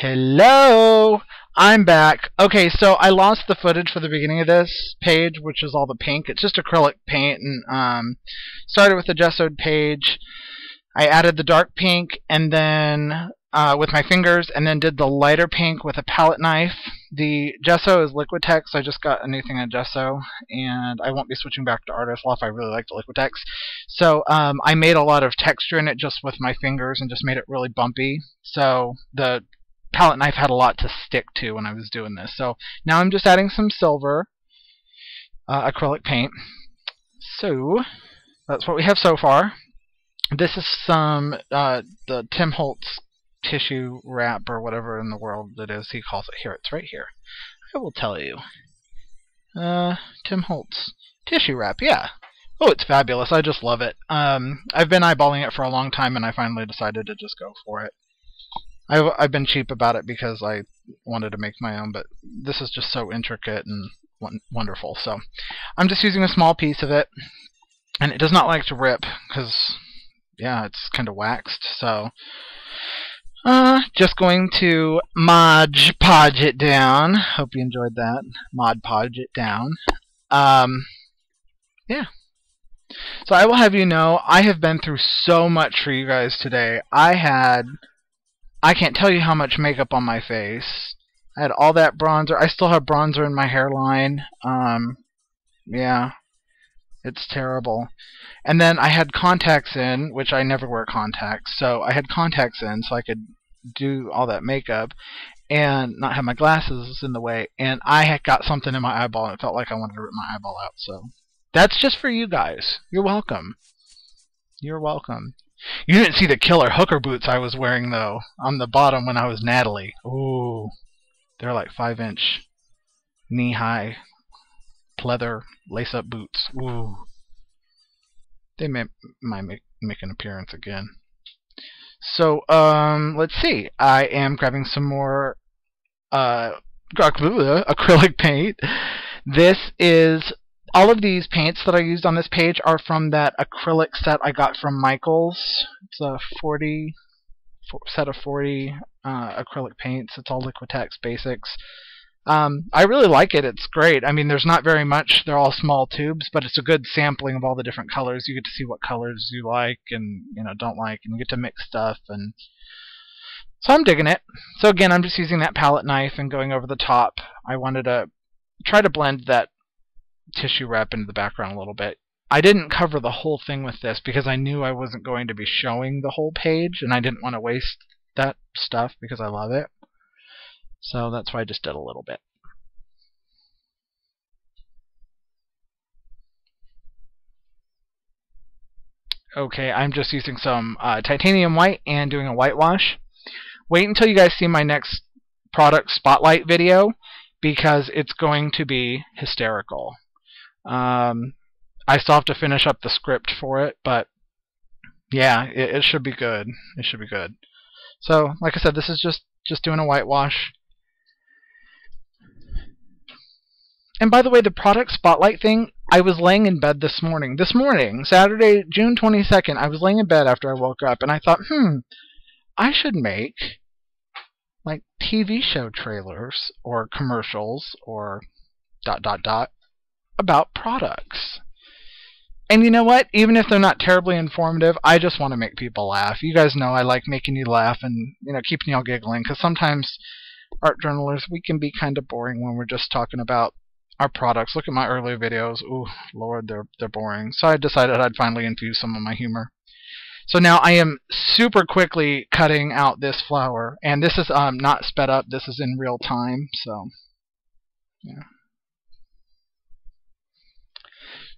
Hello! I'm back. Okay, so I lost the footage for the beginning of this page, which is all the pink. It's just acrylic paint, and started with the gessoed page. I added the dark pink, and then with my fingers, and then did the lighter pink with a palette knife. The gesso is Liquitex. I just got a new thing on gesso, and I won't be switching back to Artist Fluff. I really like the Liquitex. So I made a lot of texture in it just with my fingers and just made it really bumpy. So the palette knife had a lot to stick to when I was doing this. So now I'm just adding some silver acrylic paint. So that's what we have so far. This is some the Tim Holtz Tissue Wrap, or whatever in the world it is he calls it. Here, it's right here. I will tell you. Tim Holtz Tissue Wrap, yeah. Oh, it's fabulous. I just love it. I've been eyeballing it for a long time, and I finally decided to just go for it. I've been cheap about it because I wanted to make my own, but this is just so intricate and wonderful. So I'm just using a small piece of it, and it does not like to rip because, yeah, it's kind of waxed. So just going to Mod Podge it down. Hope you enjoyed that. Mod Podge it down. Yeah. So I will have you know, I have been through so much for you guys today. I can't tell you how much makeup on my face. I had all that bronzer. I still have bronzer in my hairline. Yeah. It's terrible. And then I had contacts in, which I never wear contacts. So I had contacts in so I could do all that makeup and not have my glasses in the way. And I had got something in my eyeball and it felt like I wanted to rip my eyeball out. So that's just for you guys. You're welcome. You're welcome. You didn't see the killer hooker boots I was wearing, though, on the bottom when I was Natalie. Ooh. They're like 5-inch, knee-high, pleather, lace-up boots. Ooh. They might make an appearance again. So, let's see. I am grabbing some more acrylic paint. This is... All of these paints that I used on this page are from that acrylic set I got from Michaels. It's a set of 40 acrylic paints. It's all Liquitex basics. I really like it. It's great. I mean, there's not very much. They're all small tubes, but it's a good sampling of all the different colors. You get to see what colors you like and don't like, and you get to mix stuff. And so I'm digging it. So again, I'm just using that palette knife and going over the top. I wanted to try to blend that tissue wrap into the background a little bit. I didn't cover the whole thing with this because I knew I wasn't going to be showing the whole page, and I didn't want to waste that stuff because I love it. So that's why I just did a little bit. Okay, I'm just using some titanium white and doing a whitewash. Wait until you guys see my next product spotlight video because it's going to be hysterical. I still have to finish up the script for it, but yeah, it should be good. It should be good. So, like I said, this is just doing a whitewash. And by the way, the product spotlight thing, I was laying in bed this morning, Saturday, June 22nd, I was laying in bed after I woke up, and I thought, I should make like TV show trailers or commercials or ... about products. And you know what? Even if they're not terribly informative, I just want to make people laugh. You guys know I like making you laugh and keeping y'all giggling, because sometimes art journalists, we can be kind of boring when we're just talking about our products. Look at my earlier videos. Ooh, Lord, they're boring. So I decided I'd finally infuse some of my humor. So now I am super quickly cutting out this flower, and this is not sped up. This is in real time. So yeah.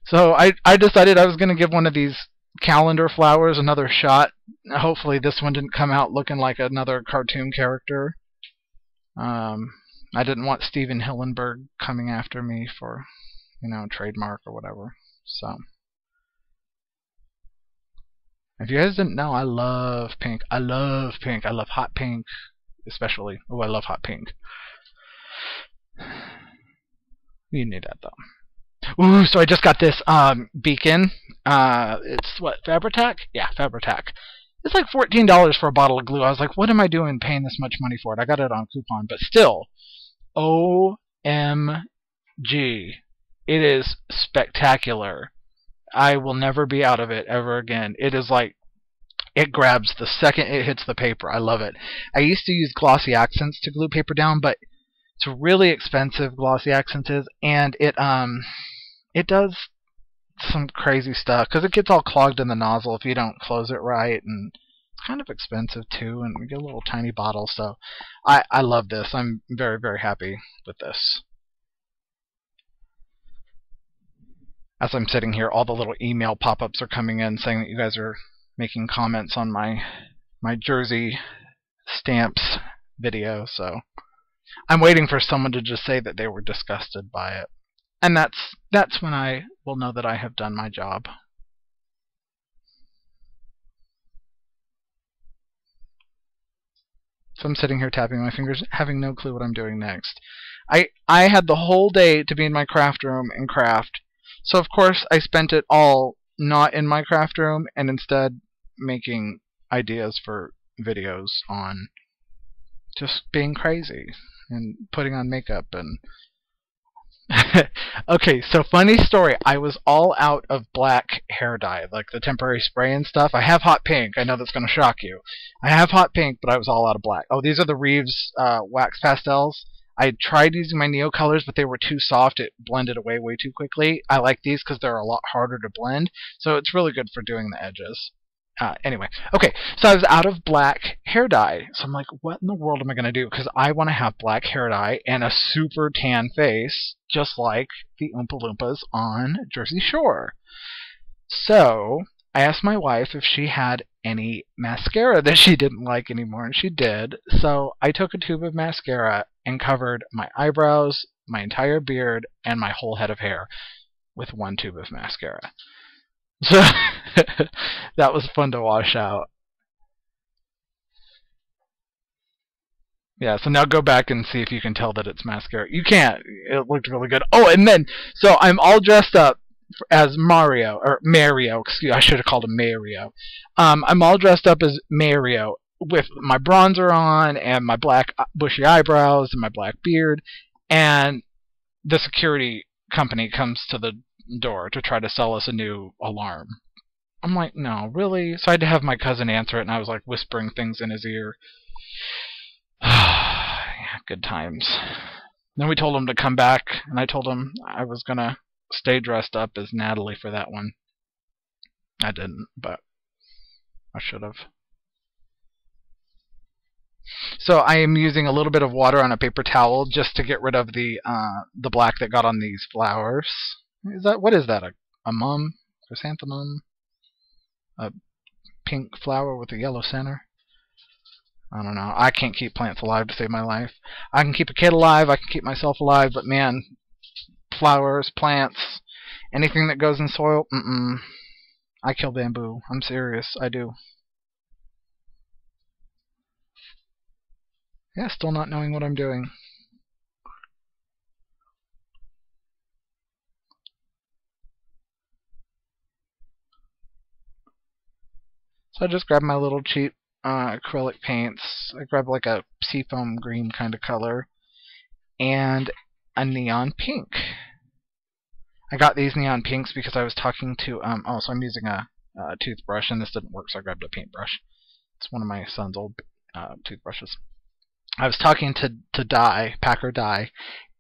So I decided I was going to give one of these calendar flowers another shot. Hopefully this one didn't come out looking like another cartoon character. I didn't want Steven Hillenburg coming after me for, trademark or whatever. So if you guys didn't know, I love pink. I love pink. I love hot pink, especially. Oh, I love hot pink. You knew that, though. Ooh, so I just got this beacon. It's what, Fabri-Tac? Yeah, Fabri-Tac. It's like $14 for a bottle of glue. I was like, what am I doing paying this much money for it? I got it on coupon, but still, OMG. It is spectacular. I will never be out of it ever again. It is like, it grabs the second it hits the paper. I love it. I used to use glossy accents to glue paper down, but it's really expensive, glossy accents is, and it does some crazy stuff because it gets all clogged in the nozzle if you don't close it right, and it's kind of expensive too, and we get a little tiny bottle. So I love this. I'm very, very happy with this. As I'm sitting here, all the little email pop-ups are coming in saying that you guys are making comments on my jersey stamps video, so I'm waiting for someone to just say that they were disgusted by it. And that's when I will know that I have done my job. So I'm sitting here tapping my fingers, having no clue what I'm doing next. I had the whole day to be in my craft room and craft, so of course I spent it all not in my craft room and instead making ideas for videos on just being crazy and putting on makeup and okay, so funny story. I was all out of black hair dye, like the temporary spray and stuff. I have hot pink. I know that's going to shock you. I have hot pink, but I was all out of black. Oh, these are the Reeves wax pastels. I tried using my Neo colors, but they were too soft. It blended away way too quickly. I like these because they're a lot harder to blend, so it's really good for doing the edges. Anyway, okay, so I was out of black hair dye. So I'm like, what in the world am I going to do? Because I want to have black hair dye and a super tan face, just like the Oompa Loompas on Jersey Shore. So I asked my wife if she had any mascara that she didn't like anymore, and she did. So I took a tube of mascara and covered my eyebrows, my entire beard, and my whole head of hair with one tube of mascara. So that was fun to wash out. Yeah, so now go back and see if you can tell that it's mascara. You can't. It looked really good. Oh, and then, so I'm all dressed up as Mario, or Mario, excuse me, I should have called him Mario. I'm all dressed up as Mario with my bronzer on and my black bushy eyebrows and my black beard, and the security company comes to the door to try to sell us a new alarm. I'm like, no, really? So I had to have my cousin answer it, and I was like whispering things in his ear. Yeah, good times. Then we told him to come back, and I told him I was gonna stay dressed up as Natalie for that one. I didn't, but I should have. So I am using a little bit of water on a paper towel just to get rid of the black that got on these flowers. What is that? A mum? Chrysanthemum? A pink flower with a yellow center? I don't know. I can't keep plants alive to save my life. I can keep a kid alive, I can keep myself alive, but man, flowers, plants, anything that goes in soil, I kill bamboo. I'm serious, I do. Yeah, still not knowing what I'm doing. So I just grabbed my little cheap acrylic paints. I grabbed like a seafoam green kind of color and a neon pink. I got these neon pinks because I was talking to so I'm using a toothbrush, and this didn't work, so I grabbed a paintbrush. It's one of my son's old toothbrushes. I was talking to Packer Dye,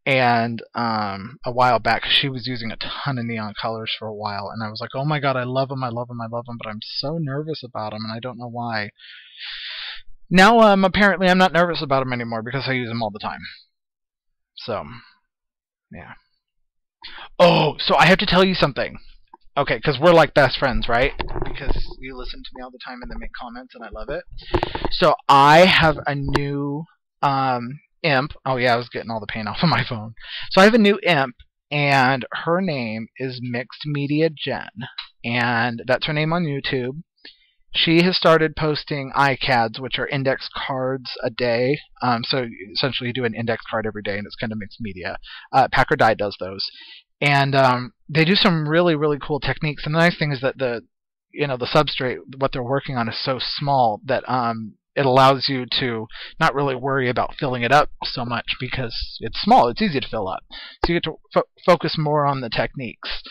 and a while back she was using a ton of neon colors for a while, and I was like, oh my god, I love them, I love them, I love them, but I'm so nervous about them, and I don't know why. Now apparently I'm not nervous about them anymore because I use them all the time. So yeah. Oh, so I have to tell you something. Okay, because we're like best friends, right? Because you listen to me all the time and then make comments, and I love it. So I have a new imp. Oh yeah, I was getting all the paint off of my phone. So I have a new imp, and her name is Mixed Media Jen, and that's her name on YouTube. She has started posting iCads, which are index cards a day. So essentially you do an index card every day, and it's kind of mixed media. Packer Dye does those. And they do some really, really cool techniques. And the nice thing is that the substrate, what they're working on is so small that it allows you to not really worry about filling it up so much because it's small. It's easy to fill up. So you get to focus more on the techniques.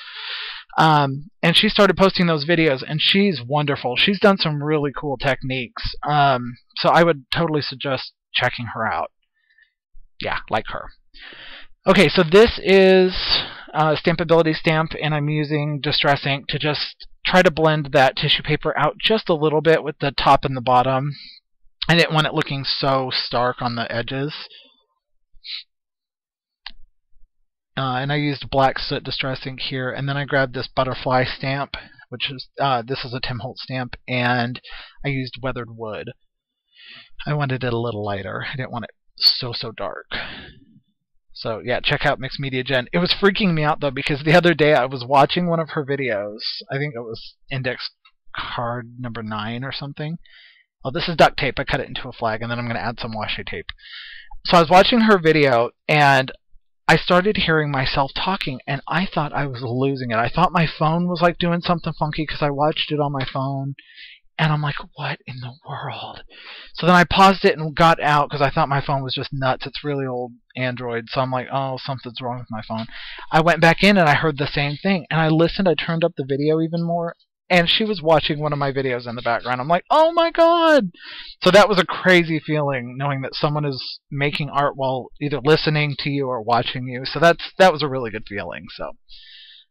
And she started posting those videos, and she's wonderful. She's done some really cool techniques. So I would totally suggest checking her out. Yeah, like her. Okay, so this is Stampability Stamp, and I'm using Distress Ink to just try to blend that tissue paper out just a little bit with the top and the bottom. I didn't want it looking so stark on the edges. And I used Black Soot Distress Ink here, and then I grabbed this butterfly stamp, which is this is a Tim Holtz stamp, and I used Weathered Wood. I wanted it a little lighter. I didn't want it so dark. So yeah, check out Mixed Media Jen. It was freaking me out though, because the other day I was watching one of her videos. I think it was index card number 9 or something. Oh, this is duct tape. I cut it into a flag, and then I'm going to add some washi tape. So I was watching her video, and I started hearing myself talking, and I thought I was losing it. I thought my phone was like doing something funky because I watched it on my phone, and I'm like, what in the world? So then I paused it and got out because I thought my phone was just nuts. It's really old Android, so I'm like, oh, something's wrong with my phone. I went back in and I heard the same thing, and I listened. I turned up the video even more, and she was watching one of my videos in the background. I'm like, oh my god! So that was a crazy feeling, knowing that someone is making art while either listening to you or watching you. So that was a really good feeling. So,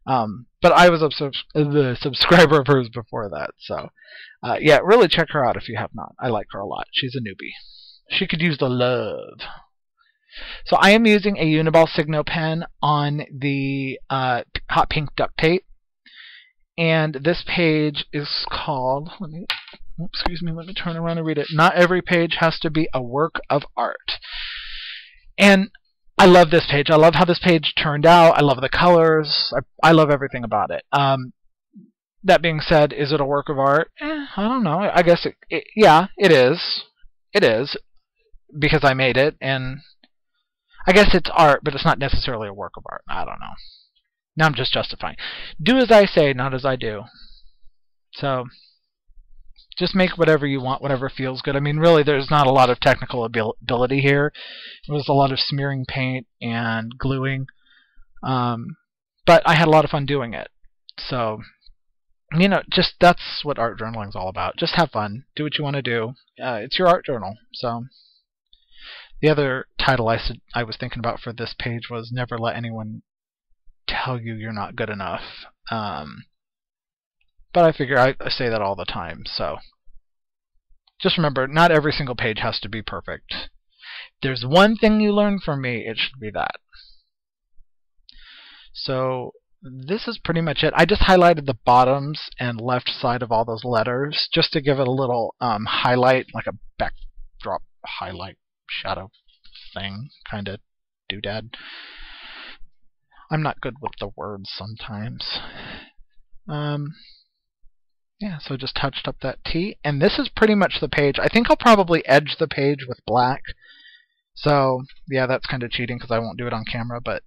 but I was a subscriber of hers before that. So, yeah, really check her out if you have not. I like her a lot. She's a newbie. She could use the love. So I am using a Uniball Signo pen on the hot pink duct tape. And this page is called, let me turn around and read it. Not every page has to be a work of art. And I love this page. I love how this page turned out. I love the colors. I love everything about it. That being said, is it a work of art? I don't know. I guess yeah, it is. It is, because I made it, and I guess it's art, but it's not necessarily a work of art. I don't know. Now I'm just justifying. Do as I say, not as I do. So, just make whatever you want, whatever feels good. I mean, really, there's not a lot of technical ability here. It was a lot of smearing paint and gluing. But I had a lot of fun doing it. So, just that's what art journaling is all about. Just have fun. Do what you want to do. It's your art journal. So, the other title I was thinking about for this page was Never Let Anyone Tell You You're Not Good Enough. But I figure I say that all the time. So, just remember, not every single page has to be perfect. There's one thing you learn from me, it should be that. So, this is pretty much it. I just highlighted the bottoms and left side of all those letters just to give it a little highlight, like a backdrop highlight shadow thing, kind of doodad. I'm not good with the words sometimes. Yeah, so just touched up that T, and this is pretty much the page. I think I'll probably edge the page with black. So, yeah, that's kind of cheating because I won't do it on camera, but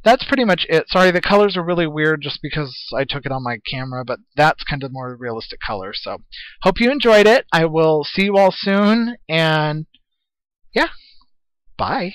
that's pretty much it. Sorry, the colors are really weird just because I took it on my camera, but that's kind of more realistic color. So, hope you enjoyed it. I will see you all soon, and yeah, bye.